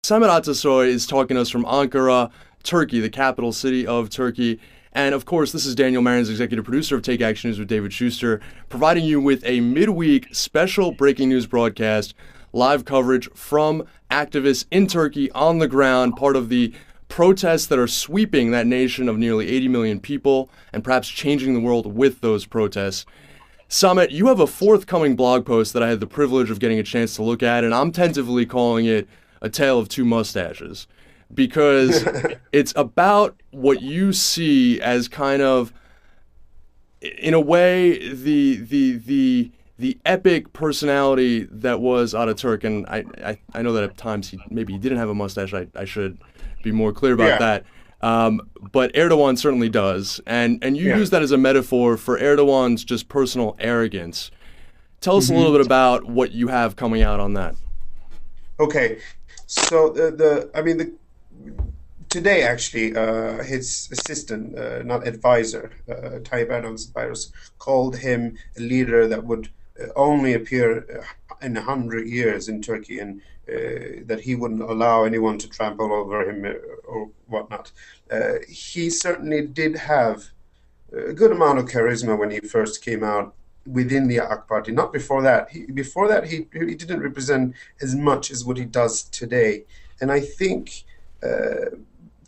Samet Atasoy is talking to us from Ankara, Turkey, the capital city of Turkey. And of course, this is Daniel Marin's executive producer of Take Action News with David Shuster, providing you with a midweek special breaking news broadcast, live coverage from activists in Turkey on the ground, part of the protests that are sweeping that nation of nearly 80 million people and perhaps changing the world with those protests. Samet, you have a forthcoming blog post that I had the privilege of getting a chance to look at, and I'm tentatively calling it A Tale of Two Mustaches, because it's about what you see as kind of, in a way, the epic personality that was Ataturk. And I know that at times he didn't have a mustache. I should be more clear about that. But Erdogan certainly does. And you use that as a metaphor for Erdogan's just personal arrogance. Tell us a little bit about what you have coming out on that. Okay, so today actually, his assistant, not advisor, Tayyip Erdogan's advisor, called him a leader that would only appear in 100 years in Turkey, and that he wouldn't allow anyone to trample over him or whatnot. He certainly did have a good amount of charisma when he first came out within the AK Party. Not before that. Before that, he didn't represent as much as what he does today. And I think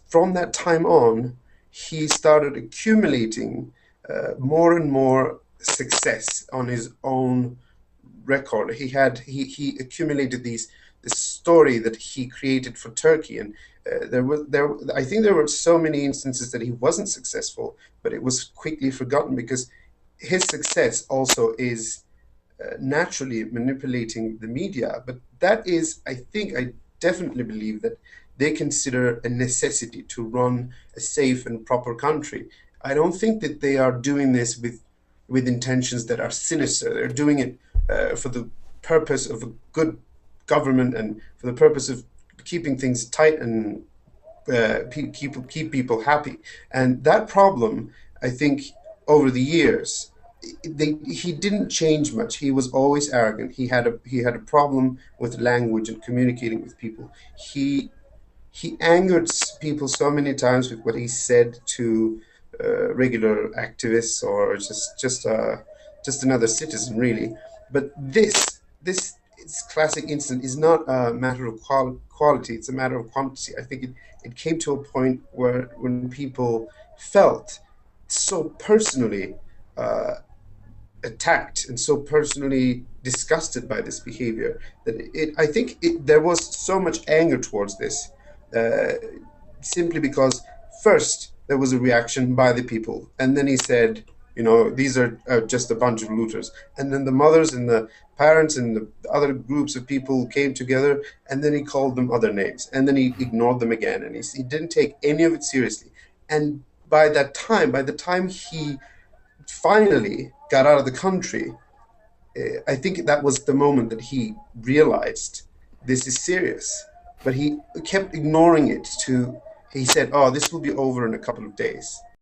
from that time on, he started accumulating more and more success on his own record. He accumulated this story that he created for Turkey, and I think there were so many instances that he wasn't successful, but it was quickly forgotten because his success also is naturally manipulating the media. But that is, I definitely believe that they consider a necessity to run a safe and proper country. I don't think that they are doing this with intentions that are sinister. They're doing it for the purpose of a good government and for the purpose of keeping things tight and keep people happy. And that problem, I think, over the years, he didn't change much. He was always arrogant. He had a problem with language and communicating with people. He angered people so many times with what he said to regular activists or just another citizen, really. But this classic incident is not a matter of quality; it's a matter of quantity. I think it came to a point where when people felt so personally attacked and so personally disgusted by this behavior that I think there was so much anger towards this, simply because first there was a reaction by the people, and then he said, these are just a bunch of looters. And then the mothers and the parents and the other groups of people came together, and then he called them other names, and then he ignored them again, and he didn't take any of it seriously. And by the time he finally got out of the country, I think that was the moment that he realized this is serious. But he kept ignoring it. He said, "Oh, this will be over in a couple of days."